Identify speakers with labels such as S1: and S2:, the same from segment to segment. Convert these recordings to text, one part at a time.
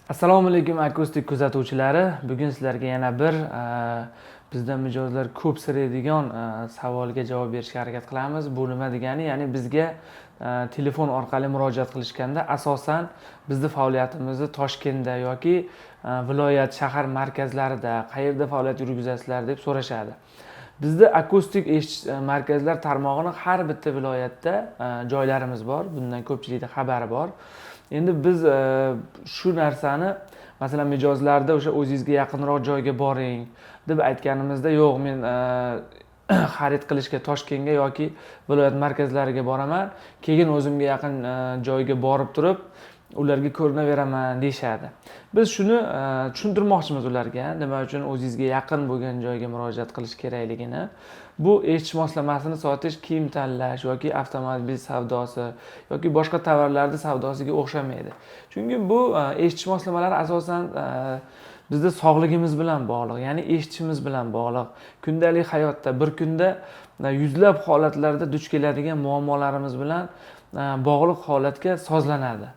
S1: Assalomu alaykum akustik kuzatuvchilari. Bugun sizlarga yana bir bizda mijozlar ko'p so'raydigan savolga javob berishga harakat qilamiz. Bu nima degani? Ya'ni bizga telefon orqali murojaat qilishganda asosan bizning faoliyatimizni Toshkentda yoki viloyat, shahar markazlarida qayerda faoliyat yurgizasizlar deb so'rashadi. Bizda akustik eshitish markazlar tarmog'ining har bitta viloyatda joylarimiz bor. Bundan ko'pchilikda xabari bor. Endi biz shu narsani masalan mijozlarda o'sha o'zingizga yaqinroq joyga boring deb aytganimizda yo'q, men xarid qilishga Toshkentga yoki viloyat markazlariga boraman, keyin o'zimga yaqin joyga borib turib ularga ko'rinaveraman deyshadi. Biz shuni tushuntirmoqchimiz ularga, nima uchun o'zingizga yaqin bo'lgan joyga murojaat qilish kerakligini. Bu eshitish moslamasini sotish, kiyim tanlash yoki avtomobil savdosi yoki boshqa tovarlarni savdosiga o'xshamaydi. Chunki bu eshitish moslamalari asosan bizda sog'ligimiz bilan bog'liq, ya'ni eshitishimiz bilan bog'liq. Kundalik hayotda bir kunda yuzlab holatlarda duch keladigan muammolarimiz bilan bog'liq holatga sozlanadi.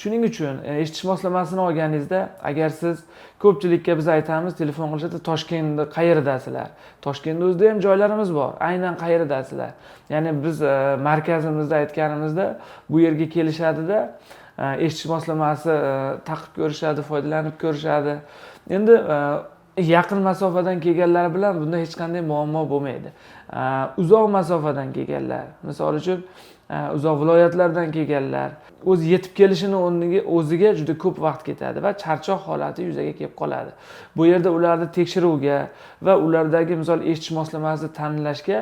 S1: Shuning uchun eshitish moslamasini olganingizda, agar siz ko'pchilikka biz aytamiz, telefon qilishadi, Toshkentda qayerdasizlar? Toshkentda o'zida ham joylarimiz bor. Aynan qayerdasizlar? Ya'ni biz markazimizda aytganimizda bu yerga kelishadi-da, eshitish moslamasi taqib ko'rishadi, foydalanib ko'rishadi. Endi yaqin masofadan kelganlar bilan bunda hech qanday muammo bo'lmaydi. Uzoq masofadan kelganlar, misol uchun uzoq viloyatlardan kelganlar, o'zi yetib kelishini o'ziga juda ko'p vaqt ketadi va charchoq holati yuzaga kelib qoladi. Bu yerda ularni tekshiruvga va ulardagi misol eshitish moslamasini tanlashga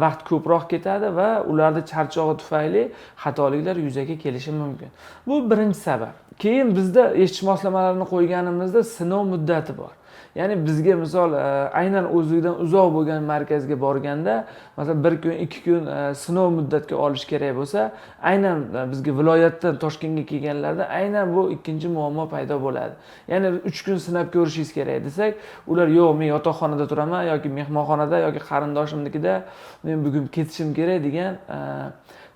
S1: vaqt ko'proq ketadi va ularning charchog'i tufayli xatoliklar yuzaga kelishi mumkin. Bu birinchi sabab. Keyin bizda eshitish moslamalarini qo'yganimizda sinov muddati bor. Ya'ni bizga misol aynan o'zidan uzoq bo'lgan markazga borganda, masalan 1 kun, 2 kun sinov muddatga olish kerak bo'lsa, aynan bizga viloyatdan Toshkentga kelganlarda aynan bu ikkinchi muammo paydo bo'ladi. Ya'ni 3 kun sinab ko'rishingiz kerak desak, ular yo'q, men yotoqxonada turaman yoki mehmonxonada yoki qarindoshimnikida men bugun ketishim kerak degan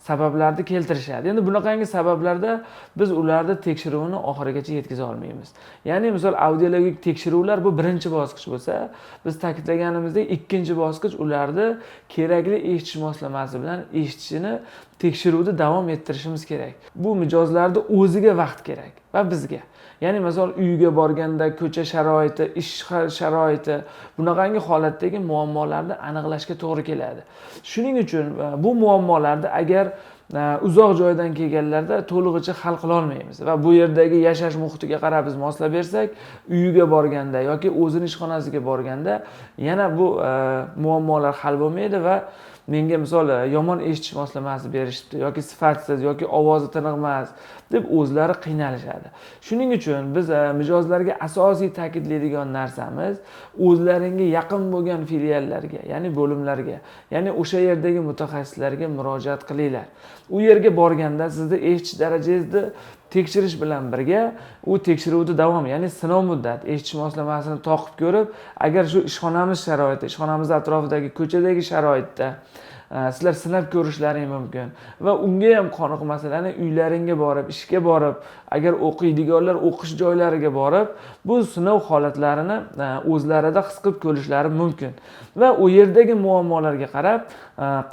S1: sabablarni keltirishadi. Endi bunaqangi sabablarda biz ularni tekshiruvini oxirigacha yetkaza olmaymiz. Ya'ni misol audiologik tekshiruvlar bu birinchi bosqich bo'lsa, biz ta'kidlaganimizdek ikkinchi bosqich ularni kerakli eshitish moslamasi bilan eshitishini tekshiruvni davom ettirishimiz kerak. Bu mijozlarni o'ziga vaqt kerak va bizga. Ya'ni misol uyga borganda ko'cha sharoiti, ish sharoiti, bunaqangi holatdagi muammolarni aniqlashga to'g'ri keladi. Shuning uchun bu muammolarni agar uzoq joydan kelganlarda to'lig'icha hal qila olmaymiz va bu yerdagi yashash muhitiga qarab biz moslab bersak, uyiga borganda yoki o'zining ishxonasiga borganda yana bu muammolar hal bo'lmaydi va menga misol yomon eshitish moslamasi berishibdi yoki sifatsiz yoki ovozi tiniqmas deb o'zlari qiynalishadi. Shuning uchun biz mijozlarga asosiy ta'kidlaydigan narsamiz, o'zlaringga yaqin bo'lgan filiallarga, ya'ni bo'limlarga, ya'ni o'sha yerdagi mutaxassislarga murojaat qilinglar. U yerga borganda sizni eshitish darajangizni tekshirish bilan birga u tekshiruvni davom, ya'ni sinov muddat, eshitish moslamasini toqib ko'rib, agar shu ishxonamiz sharoiti, ishxonamiz atrofidagi ko'chadagi sharoitda sizlar sinab ko'rishlaring mumkin va unga ham qoniqmasalar uylaringga borib, ishga borib, agar o'qiydiganlar o'qish joylariga borib, bu sinov holatlarini o'zlarida his qilib ko'rishlari mumkin va u yerdagi muammolarga qarab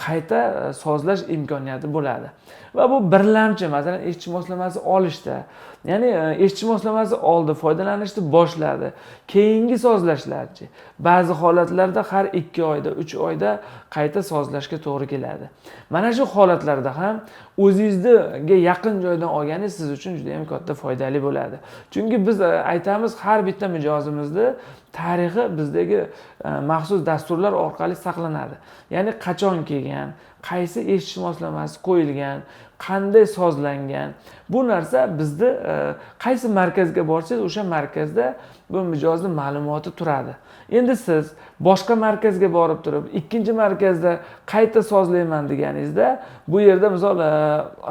S1: qayta sozlash imkoniyati bo'ladi. Va bu birlamchi, masalan, eshitish moslamasi olishda, ya'ni eshitish moslamasi oldi, foydalanishni boshladi, keyingi sozlashlarchi. Ba'zi holatlarda har 2 oyda, 3 oyda qayta sozlashga to'g'ri keladi. Mana shu holatlarda ham o'zingizga yaqin joydan olganingiz siz uchun juda ham katta foydali bo'ladi. Chunki biz aytamiz, har bitta mijozimizni tarixi bizdagi maxsus dasturlar orqali saqlanadi. Ya'ni qachon kelgan, qaysi eshitish moslamasi qo'yilgan, qanday sozlangan, bu narsa bizda qaysi markazga borsangiz o'sha markazda bu mijozning ma'lumoti turadi. Endi siz boshqa markazga borib turib, ikkinchi markazda qayta sozlayman deganingizda, bu yerda misol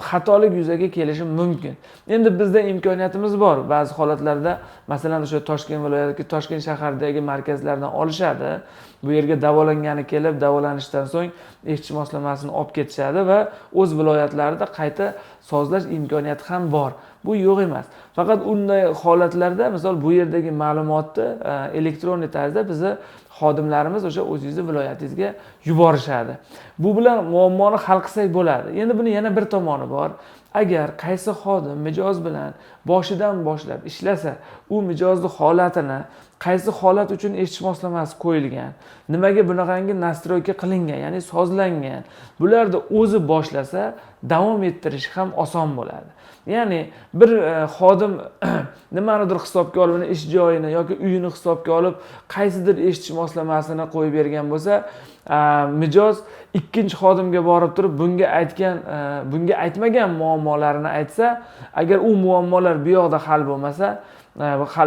S1: xatolik yuzaga kelishi mumkin. Endi bizda imkoniyatimiz bor. Ba'zi holatlarda, masalan, o'sha Toshkent viloyatidagi Toshkent shahardagi markazlardan olishadi. Bu yerga davolangani kelib, davolanishdan so'ng eshitish moslamasini olib ketishadi va o'z viloyatlarida qayta sozlash imkoniyati ham bor. Bu yo'q emas. Faqat unday holatlarda misol bu yerdagi ma'lumotni elektron tarzda bizni xodimlarimiz o'sha o'zingizni viloyatingizga yuborishadi. Bu bilan muammoni hal qilsak bo'ladi. Endi buni yana bir tomoni bor. Agar qaysi xodim mijoz bilan boshidan boshlab ishlasa, u mijozning holatini, qaysi holat uchun eshitish moslamasi qo'yilgan, nimaga bunaqangi nastroyka qilingan, ya'ni sozlangan, bularni o'zi boshlasa, davom ettirish ham oson bo'ladi. Ya'ni bir xodim nimanidir hisobga olib, ish joyini yoki uyini hisobga olib, qaysidir eshitish moslamasini qo'yib bergan bo'lsa, mijoz ikkinchi xodimga borib turib bunga aytmagan muammolarini aytsa, agar u muammolar bu yoqda hal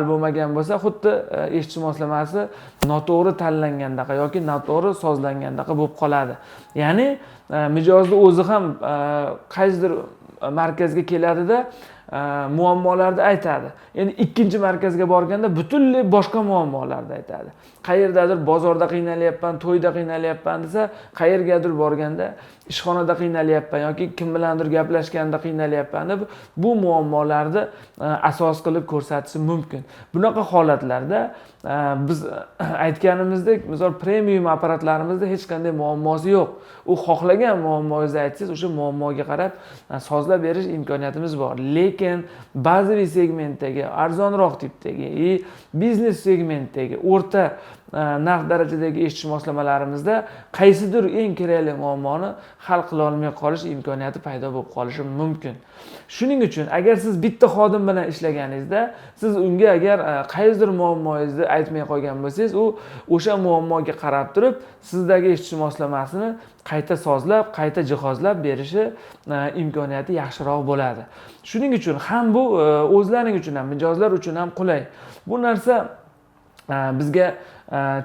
S1: bo'lmagan bo'lsa, xuddi eshitish moslamasi noto'g'ri tanlangandaqa yoki noto'g'ri sozlangandaqa bo'lib qoladi. Ya'ni mijozning o'zi ham qaysidir markazga keladida muammolarni aytadi. Endi ikkinchi markazga borganda butunlay boshqa muammolarni aytadi. Qayerdadir bozorda qiynalyapman, to'yda qiynalyapman desa, qayergadir borganda ishxonada qiynalyapman yoki kim bilandir gaplashganda qiynalyapman deb bu muammolarni asos qilib ko'rsatishi mumkin. Bunaqa holatlarda biz aytganimizdek, misol premium apparatlarimizda hech qanday muammosi yo'q. U xohlagan muammongizni aytsangiz, o'sha muammoga qarab sozlab berish imkoniyatimiz bor. Lekin ba'zi bir segmentdagi, arzonroq tipdagi, biznes segmentdagi, o'rta narx darajadagi eshitish moslamalarimizda qaysidir eng kerakli muammoni hal qila olmay qolish imkoniyati paydo bo'lib qolishi mumkin. Shuning uchun agar siz bitta xodim bilan ishlaganingizda, siz unga agar qaysidir muammongizni aytmay qolgan bo'lsangiz, u o'sha muammoga qarab turib, sizdagi eshitish moslamasini qayta sozlab, qayta jihozlab berishi imkoniyati yaxshiroq bo'ladi. Shuning uchun ham bu o'zlarining uchun ham, mijozlar uchun ham qulay. Bu narsa bizga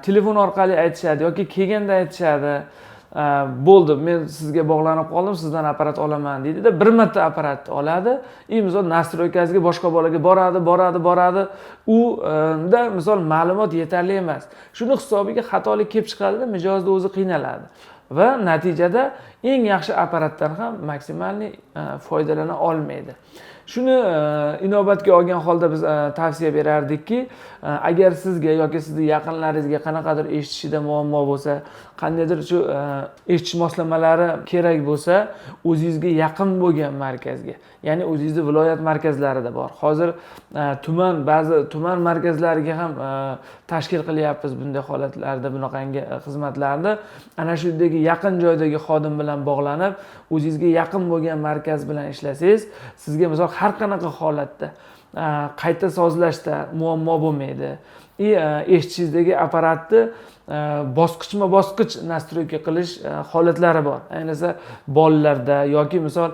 S1: telefon orqali aytishadi yoki kelganda aytishadi. Bo'ldi, men sizga bog'lanib qoldim, sizdan apparat olaman deydi-da, bir marta apparat oladi. Misol nastroykasiga boshqa bolaga boradi. Unda misol ma'lumot yetarli emas. Shuni hisobiga xatolik kelib chiqadi-da, mijozning o'zi qiynaladi. Va natijada eng yaxshi apparatdan ham maksimalni foydalana olmaydi. Shuni inobatga olgan holda biz tavsiya berardikki, agar sizga yoki sizning yaqinlaringizga qanaqadir eshitishida muammo bo'lsa, qandaydir shu eshitish moslamalari kerak bo'lsa, o'zingizga yaqin bo'lgan markazga, ya'ni o'zingizning viloyat markazlarida bor. Hozir ba'zi tuman markazlariga ham tashkil qilyapmiz bunday holatlarda bunaqangi xizmatlarni. Ana shundagi yaqin joydagi xodim bilan bog'lanib, o'zingizga yaqin bo'lgan markaz bilan ishlasangiz, sizga misol har qanaqa holatda qayta sozlashda muammo bo'lmaydi. Eshitishingizdagi apparatni bosqichma-bosqich nastroyka qilish holatlari bor. Ayniqsa bolalarda yoki misol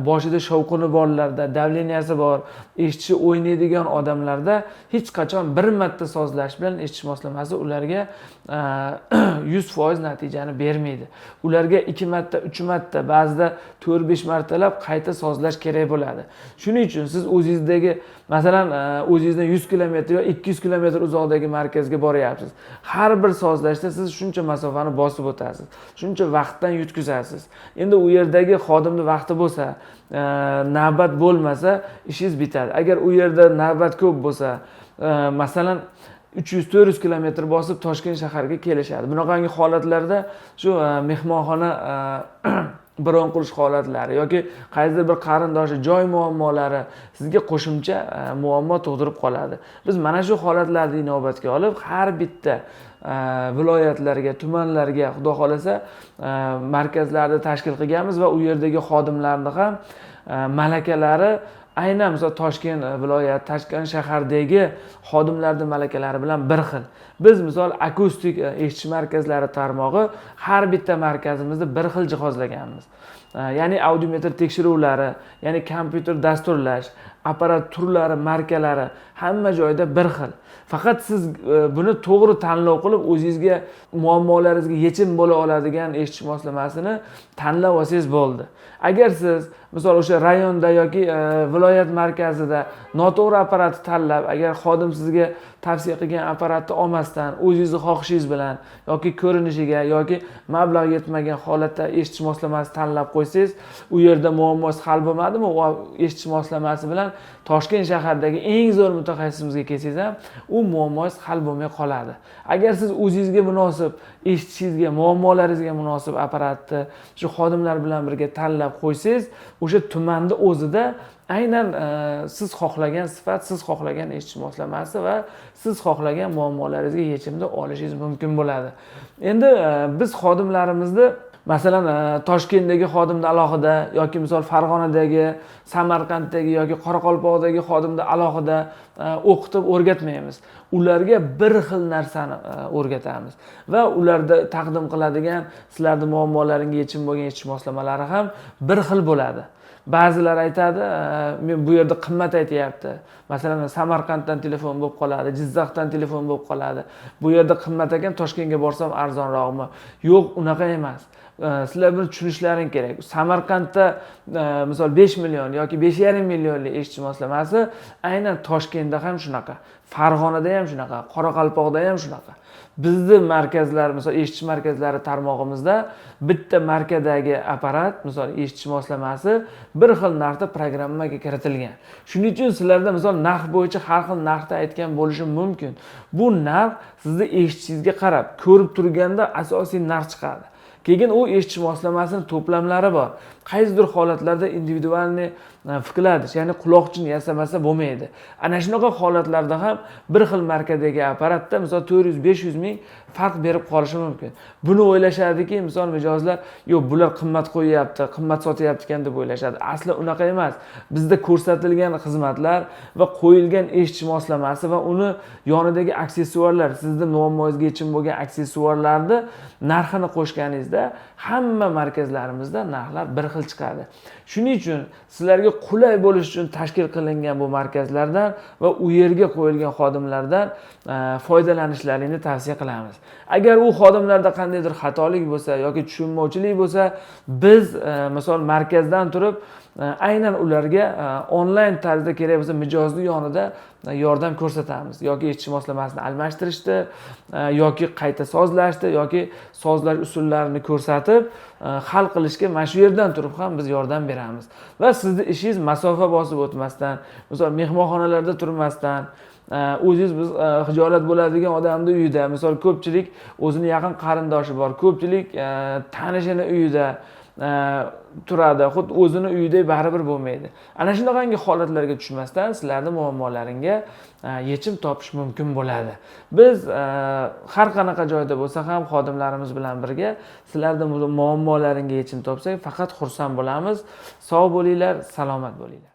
S1: boshida shovqini borlarda, davleniyasi bor, eshitishi o'ynaydigan odamlarda hech qachon bir marta sozlash bilan eshitish moslamasi ularga 100% natijani bermaydi. Ularga 2 marta, 3 marta, ba'zida 4-5 martalab qayta sozlash kerak bo'ladi. Shuning uchun siz o'zingizdagi, masalan, o'zingizdan 100 km yo 200 km uzoqdagi markazga boryapsiz. Har bir sozlashda siz shuncha masofani bosib o'tasiz. Shuncha vaqtdan yutkazasiz. Endi u yerdagi xodimning vaqti bo'lsa, navbat bo'lmasa, ishingiz bitadi. Agar u yerda navbat ko'p bo'lsa, masalan 300-400 km bosib Toshkent shaharga kelishadi. Bunaqangi holatlarda shu mehmonxona bron qilish holatlari yoki qaysidir bir qarindoshi joy muammolari sizga qo'shimcha muammo tug'dirib qoladi. Biz mana shu holatlarni inobatga olib, har bitta viloyatlarga, tumanlarga, xudo xolasa, markazlarni tashkil qilganmiz va u yerdagi xodimlarning ham malakalari aynan misol Toshkent viloyat, Toshkent shahardagi xodimlarning malakalari bilan bir xil. Biz misol akustik eshitish markazlari tarmog'i har bitta markazimizni bir xil jihozlaganmiz. Ya'ni audiometr tekshiruvlari, ya'ni kompyuter dasturlash, apparat turlari, markalari hamma joyda bir xil. Faqat siz buni to'g'ri tanlov qilib, o'zingizga muammolaringizga yechim bo'la oladigan eshitish moslamasini tanlab olsangiz bo'ldi. Agar siz misol o'sha rayonda yoki viloyat markazida noto'g'ri apparatni tanlab, agar xodim sizga tavsiya qilgan apparatni olmasdan, o'zingizning xohishingiz bilan yoki ko'rinishiga yoki mablag' yetmagan holatda eshitish moslamasini tanlab qo'ysangiz, u yerda muammosi hal bo'lmadimi? U eshitish moslamasi bilan Toshkent shahardagi eng zo'r mutaxassisimizga kelsangiz ham, u muammongiz hal bo'lmay qoladi. Agar siz o'zingizga munosib, eshitishingizga, muammolaringizga munosib apparatni shu xodimlar bilan birga tanlab qo'ysangiz, o'sha tumanni o'zida aynan siz xohlagan sifat, siz xohlagan eshitish moslamasi va siz xohlagan muammolaringizga yechimni olishingiz mumkin bo'ladi. Endi biz xodimlarimizni masalan Toshkentdagi xodimni alohida yoki misol Farg'onadagi, Samarqanddagi yoki Qoraqalpoqdagi xodimni alohida o'qitib o'rgatmaymiz. Ularga bir xil narsani o'rgatamiz va ularda taqdim qiladigan sizlarning muammolaringizga yechim bo'lgan eshitish moslamalari ham bir xil bo'ladi. Ba'zilar aytadi, men bu yerda qimmat aytayapti. Masalan, Samarqanddan telefon bo'lib qoladi, Jizzaxdan telefon bo'lib qoladi. Bu yerda qimmat ekan, Toshkentga borsam arzonroqmi? Yo'q, unaqa emas. Sizlar buni tushunishlaring kerak. Samarqandda misol 5 million yoki 5,5 millionlik eshitish moslamasi aynan Toshkentda ham shunaqa, Farg'onada ham shunaqa, Qoraqalpoqda ham shunaqa. Bizning markazlar, misol eshitish markazlari tarmog'imizda bitta markadagi apparat, misol eshitish moslamasi bir xil narxda programmaga kiritilgan. Shuning uchun sizlarda misol narx bo'yicha har xil narxda aytgan bo'lishim mumkin. Bu narx sizning eshitishingizga qarab, ko'rib turganda asosiy narx chiqadi. Keyin u eshitish moslamasining to'plamlari bor. Qaysidir holatlarda individualni fikrladish, ya'ni quloqchin yasamasa bo'lmaydi. Ana shunaqa holatlarda ham bir xil markadagi apparatda misol 400-500 ming farq berib qolishi mumkin. Buni o'ylashadiki, misol mijozlar, yo'q, bular qimmat qo'yyapti, qimmat sotyapti ekan deb o'ylashadi. Asli unaqa emas. Bizda ko'rsatilgan xizmatlar va qo'yilgan eshitish moslamasi va uni yonidagi aksessuarlar, sizning muammongizga yechim bo'lgan aksessuarlarni narxini qo'shganingizda hamma markazlarimizda narxlar bir xil chiqadi. Shuning uchun sizlarga qulay bo'lish uchun tashkil qilingan bu markazlardan va u yerga qo'yilgan xodimlardan foydalanishlaringni tavsiya qilamiz. Agar u xodimlarda qandaydir xatolik bo'lsa yoki tushunmovchilik bo'lsa, biz misol markazdan turib aynan ularga onlayn tarzda kerak bo'lsa mijozning yonida yordam ko'rsatamiz. Yoki eshitish moslamasini almashtirishda, yoki qayta sozlashda, yoki sozlash usullarini ko'rsatib, hal qilishga mana shu yerdan turib ham biz yordam beramiz. Va sizning ishingiz masofa bosib o'tmasdan, misol mehmonxonalarda turmasdan, o'zingiz biz hijolat bo'ladigan odamning uyida, misol ko'pchilik o'zini yaqin qarindoshi bor, ko'pchilik tanishini uyida turadi, xuddi o'zini uyidek baribir bo'lmaydi. Ana shunaqangi holatlarga tushmasdan sizlarning muammolaringga yechim topish mumkin bo'ladi. Biz har qanaqa joyda bo'lsa ham xodimlarimiz bilan birga sizlarning muammolaringga yechim topsak, faqat xursand bo'lamiz. Sog' bo'linglar, salomat bo'linglar.